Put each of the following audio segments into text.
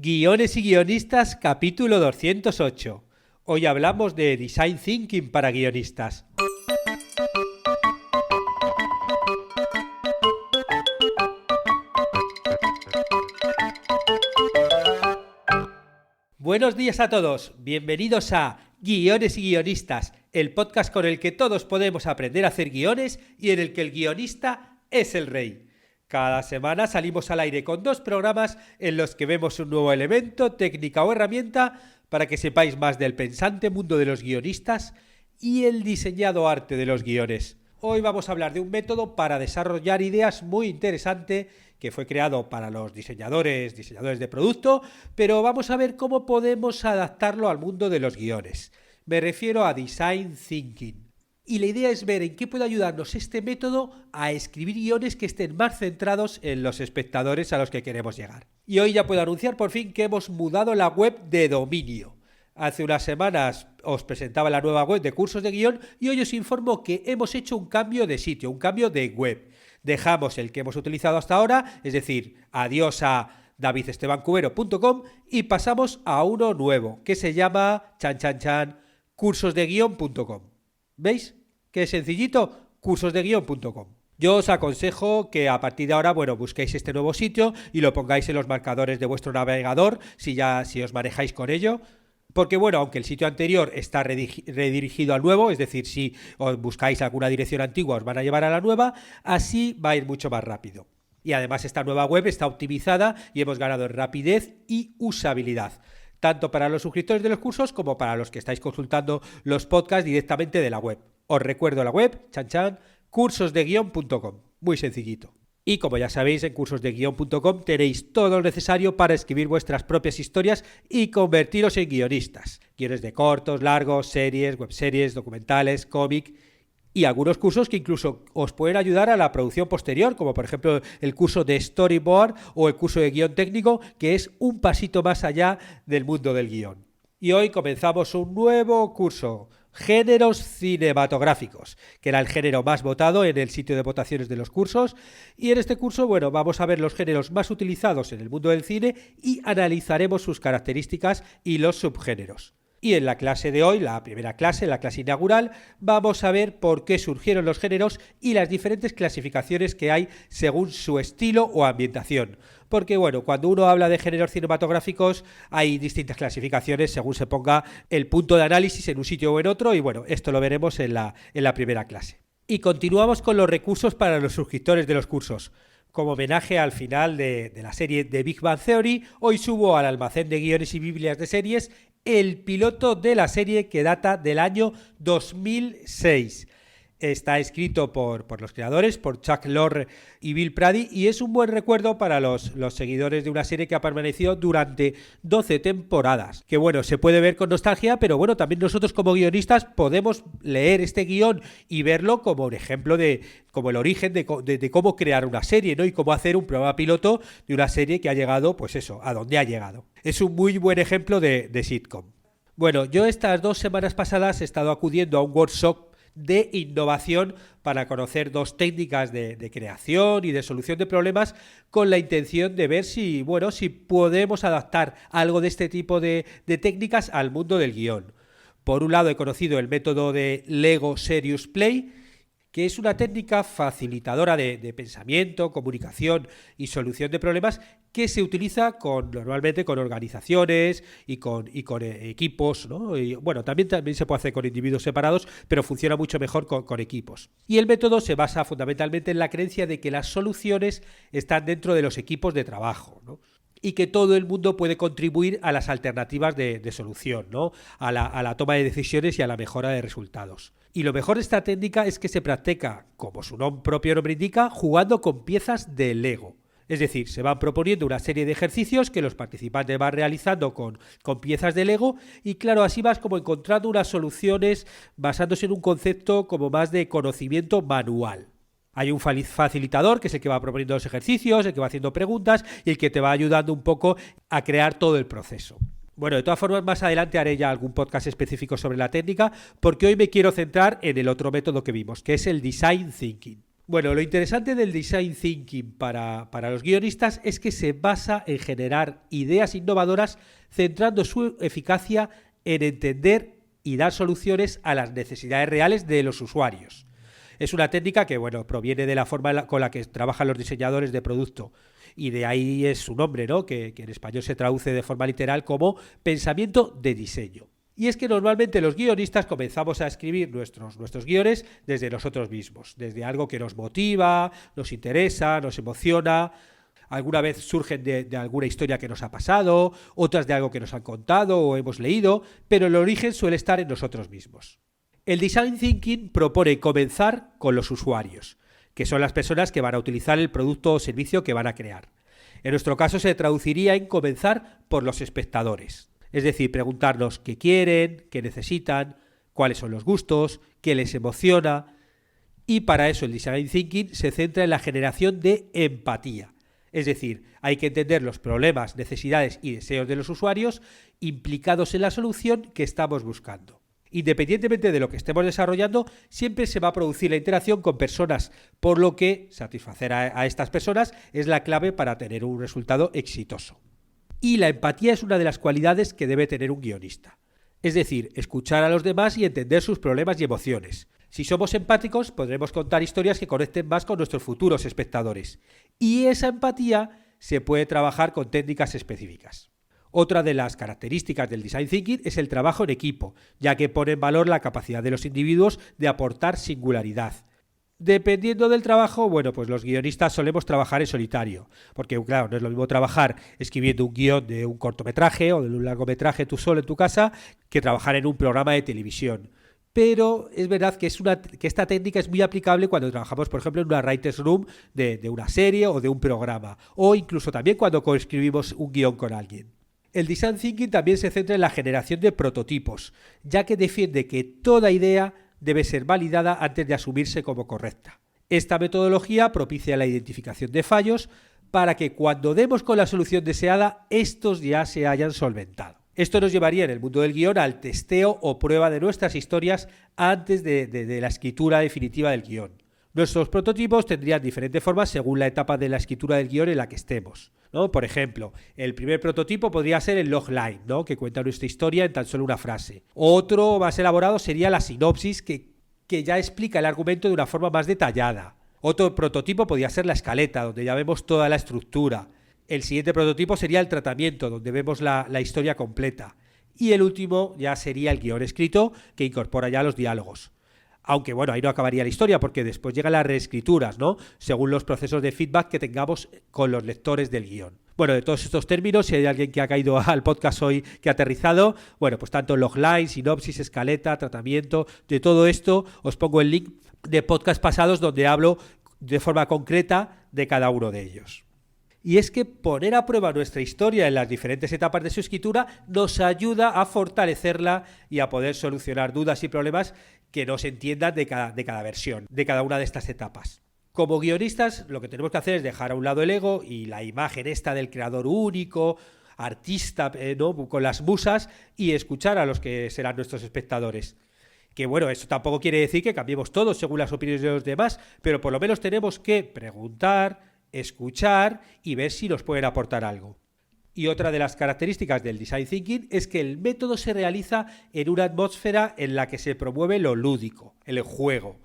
Guiones y guionistas, capítulo 208. Hoy hablamos de Design Thinking para guionistas. Buenos días a todos, bienvenidos a Guiones y guionistas, el podcast con el que todos podemos aprender a hacer guiones y en el que el guionista es el rey. Cada semana salimos al aire con 2 programas en los que vemos un nuevo elemento, técnica o herramienta para que sepáis más del pensante mundo de los guionistas y el diseñado arte de los guiones. Hoy vamos a hablar de un método para desarrollar ideas muy interesante que fue creado para los diseñadores de producto, pero vamos a ver cómo podemos adaptarlo al mundo de los guiones. Me refiero a Design Thinking. Y la idea es ver en qué puede ayudarnos este método a escribir guiones que estén más centrados en los espectadores a los que queremos llegar. Y hoy ya puedo anunciar por fin que hemos mudado la web de dominio. Hace unas semanas os presentaba la nueva web de cursos de guión y hoy os informo que hemos hecho un cambio de sitio, un cambio de web. Dejamos el que hemos utilizado hasta ahora, es decir, adiós a davidestebancubero.com y pasamos a uno nuevo que se llama cursosdeguion.com. ¿Veis? Qué sencillito, cursosdeguion.com. Yo os aconsejo que a partir de ahora, busquéis este nuevo sitio y lo pongáis en los marcadores de vuestro navegador, si os manejáis con ello. Porque aunque el sitio anterior está redirigido al nuevo, es decir, si os buscáis alguna dirección antigua os van a llevar a la nueva, así va a ir mucho más rápido. Y además esta nueva web está optimizada y hemos ganado en rapidez y usabilidad, tanto para los suscriptores de los cursos como para los que estáis consultando los podcasts directamente de la web. Os recuerdo la web, cursosdeguion.com, muy sencillito. Y como ya sabéis, en cursosdeguion.com tenéis todo lo necesario para escribir vuestras propias historias y convertiros en guionistas. Guiones de cortos, largos, series, webseries, documentales, cómic y algunos cursos que incluso os pueden ayudar a la producción posterior, como por ejemplo el curso de storyboard o el curso de guión técnico, que es un pasito más allá del mundo del guión. Y hoy comenzamos un nuevo curso, Géneros cinematográficos, que era el género más votado en el sitio de votaciones de los cursos. Y en este curso, vamos a ver los géneros más utilizados en el mundo del cine y analizaremos sus características y los subgéneros. Y en la clase de hoy, la primera clase, la clase inaugural, vamos a ver por qué surgieron los géneros y las diferentes clasificaciones que hay según su estilo o ambientación. Porque cuando uno habla de géneros cinematográficos hay distintas clasificaciones según se ponga el punto de análisis en un sitio o en otro y esto lo veremos en la primera clase. Y continuamos con los recursos para los suscriptores de los cursos. Como homenaje al final de la serie de Big Bang Theory, hoy subo al almacén de guiones y biblias de series el piloto de la serie que data del año 2006. Está escrito por los creadores, por Chuck Lorre y Bill Prady, y es un buen recuerdo para los seguidores de una serie que ha permanecido durante 12 temporadas. Que se puede ver con nostalgia, pero también nosotros como guionistas podemos leer este guión y verlo como un ejemplo como el origen de cómo crear una serie, ¿no? Y cómo hacer un programa piloto de una serie que ha llegado, a donde ha llegado. Es un muy buen ejemplo de sitcom. Yo estas 2 semanas pasadas he estado acudiendo a un workshop de innovación para conocer 2 técnicas de creación y de solución de problemas con la intención de ver si podemos adaptar algo de este tipo de técnicas al mundo del guión. Por un lado he conocido el método de Lego Serious Play, que es una técnica facilitadora de pensamiento, comunicación y solución de problemas que se utiliza normalmente con organizaciones y con equipos, ¿no? Y, también se puede hacer con individuos separados, pero funciona mucho mejor con equipos. Y el método se basa fundamentalmente en la creencia de que las soluciones están dentro de los equipos de trabajo, ¿no? Y que todo el mundo puede contribuir a las alternativas de solución, ¿no? A la toma de decisiones y a la mejora de resultados. Y lo mejor de esta técnica es que se practica, como su propio nombre indica, jugando con piezas de Lego. Es decir, se van proponiendo una serie de ejercicios que los participantes van realizando con piezas de Lego y claro, así vas como encontrando unas soluciones basándose en un concepto como más de conocimiento manual. Hay un facilitador que es el que va proponiendo los ejercicios, el que va haciendo preguntas y el que te va ayudando un poco a crear todo el proceso. De todas formas, más adelante haré ya algún podcast específico sobre la técnica porque hoy me quiero centrar en el otro método que vimos, que es el Design Thinking. Bueno, lo interesante del design thinking para los guionistas es que se basa en generar ideas innovadoras centrando su eficacia en entender y dar soluciones a las necesidades reales de los usuarios. Es una técnica que, bueno, proviene de la forma con la que trabajan los diseñadores de producto y de ahí es su nombre, ¿no? Que en español se traduce de forma literal como pensamiento de diseño. Y es que normalmente los guionistas comenzamos a escribir nuestros guiones desde nosotros mismos, desde algo que nos motiva, nos interesa, nos emociona. Alguna vez surgen de alguna historia que nos ha pasado, otras de algo que nos han contado o hemos leído, pero el origen suele estar en nosotros mismos. El Design Thinking propone comenzar con los usuarios, que son las personas que van a utilizar el producto o servicio que van a crear. En nuestro caso se traduciría en comenzar por los espectadores. Es decir, preguntarnos qué quieren, qué necesitan, cuáles son los gustos, qué les emociona. Y para eso el Design Thinking se centra en la generación de empatía. Es decir, hay que entender los problemas, necesidades y deseos de los usuarios implicados en la solución que estamos buscando. Independientemente de lo que estemos desarrollando, siempre se va a producir la interacción con personas, por lo que satisfacer a estas personas es la clave para tener un resultado exitoso. Y la empatía es una de las cualidades que debe tener un guionista. Es decir, escuchar a los demás y entender sus problemas y emociones. Si somos empáticos, podremos contar historias que conecten más con nuestros futuros espectadores. Y esa empatía se puede trabajar con técnicas específicas. Otra de las características del Design Thinking es el trabajo en equipo, ya que pone en valor la capacidad de los individuos de aportar singularidad. Dependiendo del trabajo, bueno, pues los guionistas solemos trabajar en solitario, porque claro, no es lo mismo trabajar escribiendo un guión de un cortometraje o de un largometraje tú solo en tu casa que trabajar en un programa de televisión. Pero es verdad que esta técnica es muy aplicable cuando trabajamos, por ejemplo, en una writer's room de una serie o de un programa, o incluso también cuando coescribimos un guión con alguien. El Design Thinking también se centra en la generación de prototipos, ya que defiende que toda idea debe ser validada antes de asumirse como correcta. Esta metodología propicia la identificación de fallos para que cuando demos con la solución deseada, estos ya se hayan solventado. Esto nos llevaría en el mundo del guión al testeo o prueba de nuestras historias antes de la escritura definitiva del guión. Nuestros prototipos tendrían diferentes formas según la etapa de la escritura del guión en la que estemos, ¿no? Por ejemplo, el primer prototipo podría ser el logline, ¿no? Que cuenta nuestra historia en tan solo una frase. Otro más elaborado sería la sinopsis, que ya explica el argumento de una forma más detallada. Otro prototipo podría ser la escaleta, donde ya vemos toda la estructura. El siguiente prototipo sería el tratamiento, donde vemos la historia completa. Y el último ya sería el guión escrito, que incorpora ya los diálogos. Aunque bueno, ahí no acabaría la historia porque después llegan las reescrituras, ¿no? Según los procesos de feedback que tengamos con los lectores del guión. Bueno, de todos estos términos, si hay alguien que ha caído al podcast hoy que ha aterrizado, bueno, pues tanto logline, sinopsis, escaleta, tratamiento, de todo esto os pongo el link de podcast pasados donde hablo de forma concreta de cada uno de ellos. Y es que poner a prueba nuestra historia en las diferentes etapas de su escritura nos ayuda a fortalecerla y a poder solucionar dudas y problemas que no se entiendan de cada versión, de cada una de estas etapas. Como guionistas, lo que tenemos que hacer es dejar a un lado el ego y la imagen esta del creador único, artista, ¿no? Con las musas, y escuchar a los que serán nuestros espectadores. Que bueno, eso tampoco quiere decir que cambiemos todos según las opiniones de los demás, pero por lo menos tenemos que preguntar, escuchar y ver si nos pueden aportar algo. Y otra de las características del Design Thinking es que el método se realiza en una atmósfera en la que se promueve lo lúdico, el juego.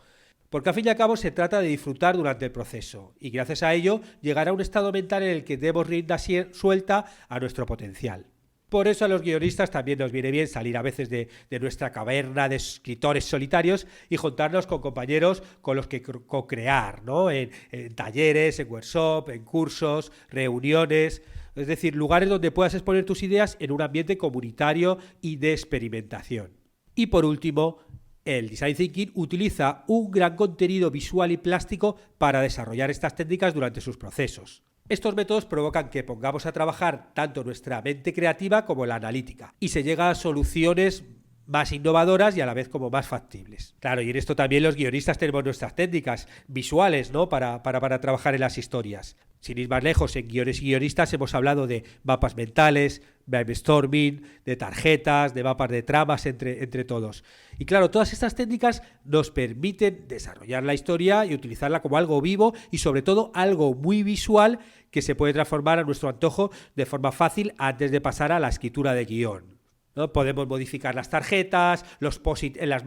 Porque al fin y al cabo se trata de disfrutar durante el proceso y gracias a ello llegar a un estado mental en el que demos rienda suelta a nuestro potencial. Por eso a los guionistas también nos viene bien salir a veces de nuestra caverna de escritores solitarios y juntarnos con compañeros con los que co-crear, ¿no? En talleres, en workshops, en cursos, reuniones, es decir, lugares donde puedas exponer tus ideas en un ambiente comunitario y de experimentación. Y por último, el Design Thinking utiliza un gran contenido visual y plástico para desarrollar estas técnicas durante sus procesos. Estos métodos provocan que pongamos a trabajar tanto nuestra mente creativa como la analítica y se llega a soluciones más innovadoras y a la vez como más factibles. Claro, y en esto también los guionistas tenemos nuestras técnicas visuales, ¿no? Para trabajar en las historias. Sin ir más lejos, en Guiones y Guionistas hemos hablado de mapas mentales, brainstorming, de tarjetas, de mapas de tramas entre todos. Y claro, todas estas técnicas nos permiten desarrollar la historia y utilizarla como algo vivo y sobre todo algo muy visual que se puede transformar a nuestro antojo de forma fácil antes de pasar a la escritura de guión, ¿no? Podemos modificar las tarjetas, los post-it en los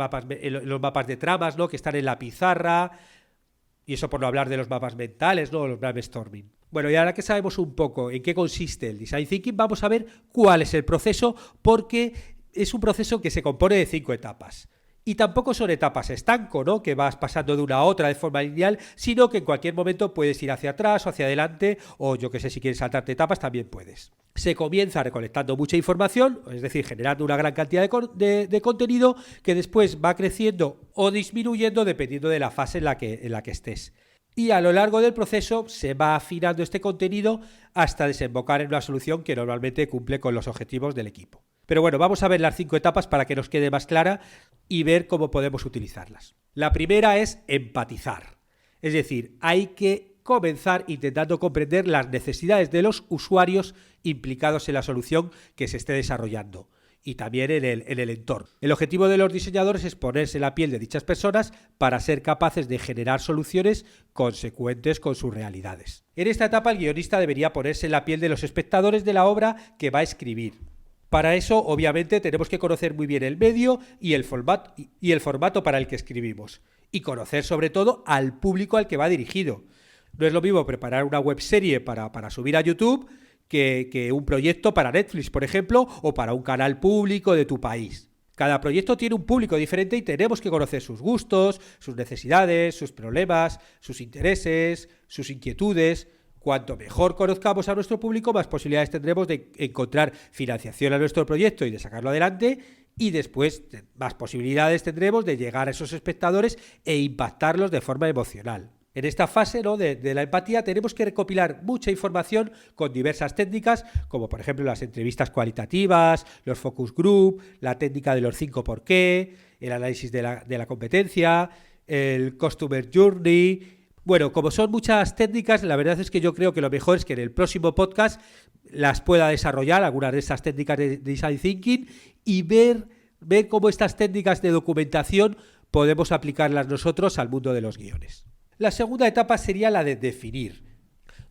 mapas de tramas, ¿no? Que están en la pizarra, y eso por no hablar de los mapas mentales, ¿no? Los brainstorming. Bueno, y ahora que sabemos un poco en qué consiste el Design Thinking, vamos a ver cuál es el proceso, porque es un proceso que se compone de 5 etapas. Y tampoco son etapas estanco, ¿no? Que vas pasando de una a otra de forma lineal, sino que en cualquier momento puedes ir hacia atrás o hacia adelante, o yo que sé, si quieres saltarte etapas también puedes. Se comienza recolectando mucha información, es decir, generando una gran cantidad de contenido que después va creciendo o disminuyendo dependiendo de la fase en la que estés. Y a lo largo del proceso se va afinando este contenido hasta desembocar en una solución que normalmente cumple con los objetivos del equipo. Pero bueno, vamos a ver las 5 etapas para que nos quede más clara y ver cómo podemos utilizarlas. La primera es empatizar. Es decir, hay que comenzar intentando comprender las necesidades de los usuarios implicados en la solución que se esté desarrollando y también en el entorno. El objetivo de los diseñadores es ponerse en la piel de dichas personas para ser capaces de generar soluciones consecuentes con sus realidades. En esta etapa el guionista debería ponerse en la piel de los espectadores de la obra que va a escribir. Para eso, obviamente, tenemos que conocer muy bien el medio y el formato para el que escribimos. Y conocer, sobre todo, al público al que va dirigido. No es lo mismo preparar una webserie para subir a YouTube que un proyecto para Netflix, por ejemplo, o para un canal público de tu país. Cada proyecto tiene un público diferente y tenemos que conocer sus gustos, sus necesidades, sus problemas, sus intereses, sus inquietudes. Cuanto mejor conozcamos a nuestro público, más posibilidades tendremos de encontrar financiación a nuestro proyecto y de sacarlo adelante, y después más posibilidades tendremos de llegar a esos espectadores e impactarlos de forma emocional. En esta fase, ¿no?, de la empatía tenemos que recopilar mucha información con diversas técnicas, como por ejemplo las entrevistas cualitativas, los focus group, la técnica de los 5 por qué, el análisis de la competencia, el customer journey. Bueno, como son muchas técnicas, la verdad es que yo creo que lo mejor es que en el próximo podcast las pueda desarrollar, algunas de estas técnicas de Design Thinking, y ver cómo estas técnicas de documentación podemos aplicarlas nosotros al mundo de los guiones. La segunda etapa sería la de definir.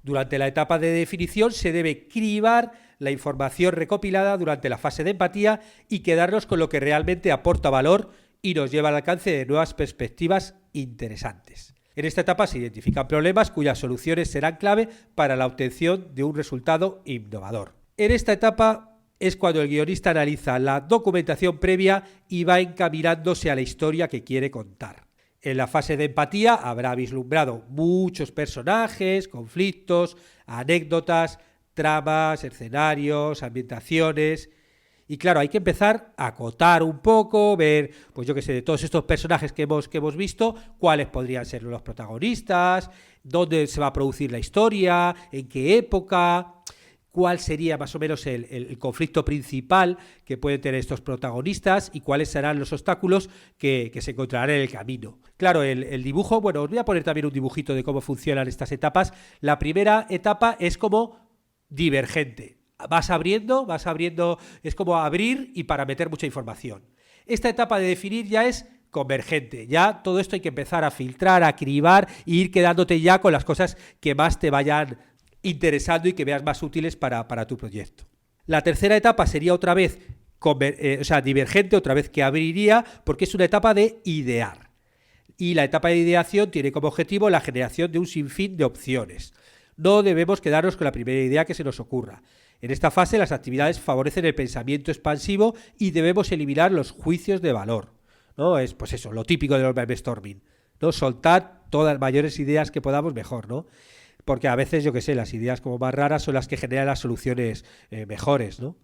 Durante la etapa de definición se debe cribar la información recopilada durante la fase de empatía y quedarnos con lo que realmente aporta valor y nos lleva al alcance de nuevas perspectivas interesantes. En esta etapa se identifican problemas cuyas soluciones serán clave para la obtención de un resultado innovador. En esta etapa es cuando el guionista analiza la documentación previa y va encaminándose a la historia que quiere contar. En la fase de empatía habrá vislumbrado muchos personajes, conflictos, anécdotas, tramas, escenarios, ambientaciones. Y claro, hay que empezar a acotar un poco, ver, pues yo qué sé, de todos estos personajes que hemos visto, cuáles podrían ser los protagonistas, dónde se va a producir la historia, en qué época, cuál sería más o menos el conflicto principal que pueden tener estos protagonistas y cuáles serán los obstáculos que se encontrarán en el camino. Claro, el dibujo, bueno, os voy a poner también un dibujito de cómo funcionan estas etapas. La primera etapa es como divergente. Vas abriendo, es como abrir y para meter mucha información. Esta etapa de definir ya es convergente, ya todo esto hay que empezar a filtrar, a cribar e ir quedándote ya con las cosas que más te vayan interesando y que veas más útiles para tu proyecto. La tercera etapa sería otra vez divergente, otra vez que abriría, porque es una etapa de idear. Y la etapa de ideación tiene como objetivo la generación de un sinfín de opciones. No debemos quedarnos con la primera idea que se nos ocurra. En esta fase las actividades favorecen el pensamiento expansivo y debemos eliminar los juicios de valor, ¿no? Es pues eso, lo típico de los brainstorming, ¿no? Soltar todas las mayores ideas que podamos mejor, ¿no? Porque a veces, yo qué sé, las ideas como más raras son las que generan las soluciones mejores, ¿no?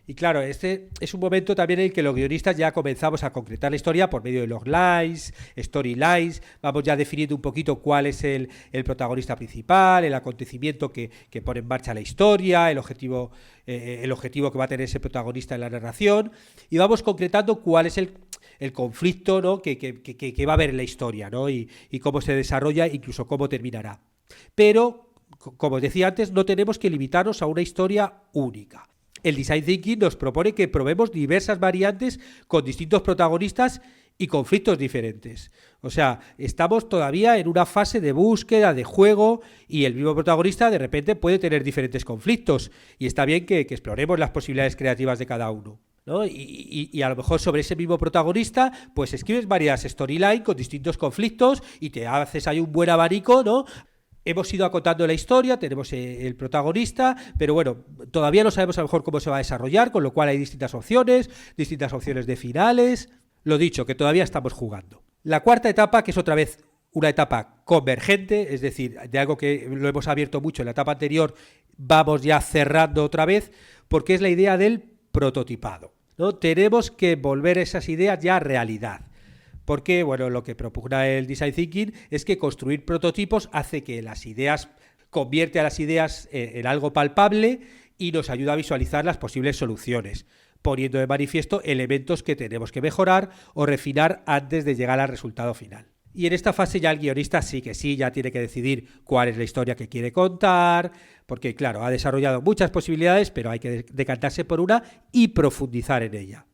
Y claro, este es un momento también en el que los guionistas ya comenzamos a concretar la historia por medio de loglines, storylines, vamos ya definiendo un poquito cuál es el protagonista principal, el acontecimiento que pone en marcha la historia, el objetivo que va a tener ese protagonista en la narración, y vamos concretando cuál es el conflicto, ¿no?, que va a haber en la historia, ¿no?, y cómo se desarrolla, incluso cómo terminará. Pero, como os decía antes, no tenemos que limitarnos a una historia única. El Design Thinking nos propone que probemos diversas variantes con distintos protagonistas y conflictos diferentes. O sea, estamos todavía en una fase de búsqueda, de juego, y el mismo protagonista de repente puede tener diferentes conflictos, y está bien que exploremos las posibilidades creativas de cada uno, ¿no? Y a lo mejor sobre ese mismo protagonista pues escribes varias storylines con distintos conflictos y te haces ahí un buen abanico, ¿no? Hemos ido acotando la historia, tenemos el protagonista, pero bueno, todavía no sabemos a lo mejor cómo se va a desarrollar, con lo cual hay distintas opciones de finales. Lo dicho, que todavía estamos jugando. La cuarta etapa, que es otra vez una etapa convergente, es decir, de algo que lo hemos abierto mucho en la etapa anterior, vamos ya cerrando otra vez, porque es la idea del prototipado, ¿no? Tenemos que volver esas ideas ya a realidad. Porque, bueno, lo que propugna el Design Thinking es que construir prototipos hace que las ideas, convierte a las ideas en algo palpable y nos ayuda a visualizar las posibles soluciones, poniendo de manifiesto elementos que tenemos que mejorar o refinar antes de llegar al resultado final. Y en esta fase ya el guionista ya tiene que decidir cuál es la historia que quiere contar, porque claro, ha desarrollado muchas posibilidades, pero hay que decantarse por una y profundizar en ella.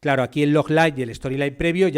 Claro, aquí el logline y el storyline previo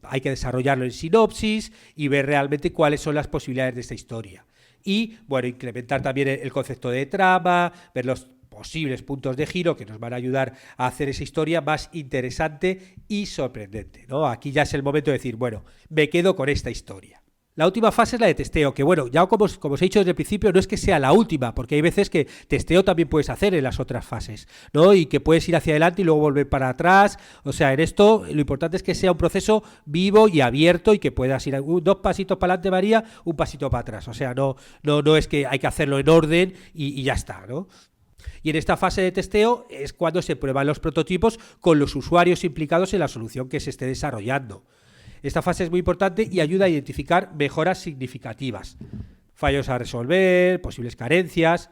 hay que desarrollarlo en sinopsis y ver realmente cuáles son las posibilidades de esta historia. Y, bueno, incrementar también el concepto de trama, ver los posibles puntos de giro que nos van a ayudar a hacer esa historia más interesante y sorprendente, ¿no? Aquí ya es el momento de decir, bueno, me quedo con esta historia. La última fase es la de testeo, que bueno, ya como os he dicho desde el principio, no es que sea la última, porque hay veces que testeo también puedes hacer en las otras fases, ¿no? Y que puedes ir hacia adelante y luego volver para atrás. O sea, en esto lo importante es que sea un proceso vivo y abierto y que puedas ir 2 pasitos para adelante, María, 1 pasito para atrás. O sea, no es que hay que hacerlo en orden y ya está, ¿no? Y en esta fase de testeo es cuando se prueban los prototipos con los usuarios implicados en la solución que se esté desarrollando. Esta fase es muy importante y ayuda a identificar mejoras significativas, fallos a resolver, posibles carencias,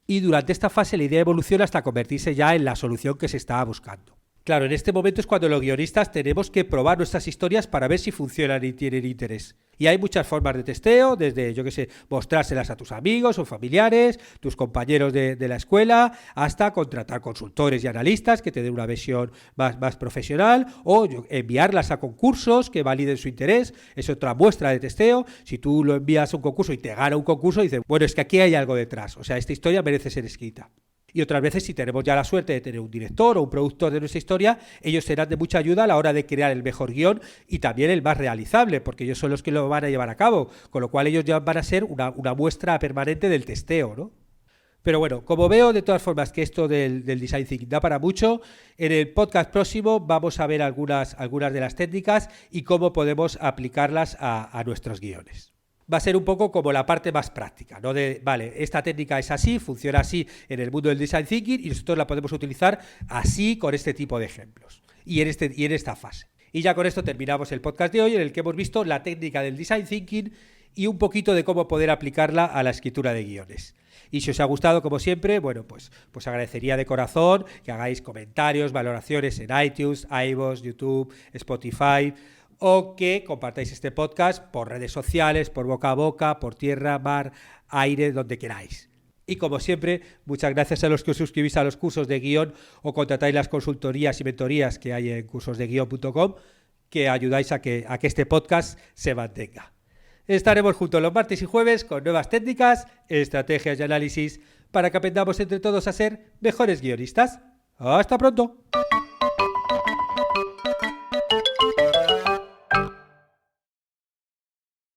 y durante esta fase la idea evoluciona hasta convertirse ya en la solución que se estaba buscando. Claro, en este momento es cuando los guionistas tenemos que probar nuestras historias para ver si funcionan y tienen interés. Y hay muchas formas de testeo, desde, mostrárselas a tus amigos o familiares, tus compañeros de la escuela, hasta contratar consultores y analistas que te den una versión más profesional, o enviarlas a concursos que validen su interés. Es otra muestra de testeo. Si tú lo envías a un concurso y te gana un concurso, dices, bueno, es que aquí hay algo detrás. O sea, esta historia merece ser escrita. Y otras veces, si tenemos ya la suerte de tener un director o un productor de nuestra historia, ellos serán de mucha ayuda a la hora de crear el mejor guión y también el más realizable, porque ellos son los que lo van a llevar a cabo, con lo cual ellos ya van a ser una muestra permanente del testeo, ¿no? Pero bueno, como veo de todas formas que esto del Design Thinking da para mucho, en el podcast próximo vamos a ver algunas de las técnicas y cómo podemos aplicarlas a nuestros guiones. Va a ser un poco como la parte más práctica, ¿no? Vale, esta técnica es así, funciona así en el mundo del Design Thinking y nosotros la podemos utilizar así con este tipo de ejemplos y en esta fase. Y ya con esto terminamos el podcast de hoy, en el que hemos visto la técnica del Design Thinking y un poquito de cómo poder aplicarla a la escritura de guiones. Y si os ha gustado, como siempre, bueno, pues agradecería de corazón que hagáis comentarios, valoraciones en iTunes, iVoox, YouTube, Spotify, o que compartáis este podcast por redes sociales, por boca a boca, por tierra, mar, aire, donde queráis. Y como siempre, muchas gracias a los que os suscribís a los cursos de guión o contratáis las consultorías y mentorías que hay en cursosdeguion.com, que ayudáis a que este podcast se mantenga. Estaremos juntos los martes y jueves con nuevas técnicas, estrategias y análisis para que aprendamos entre todos a ser mejores guionistas. ¡Hasta pronto!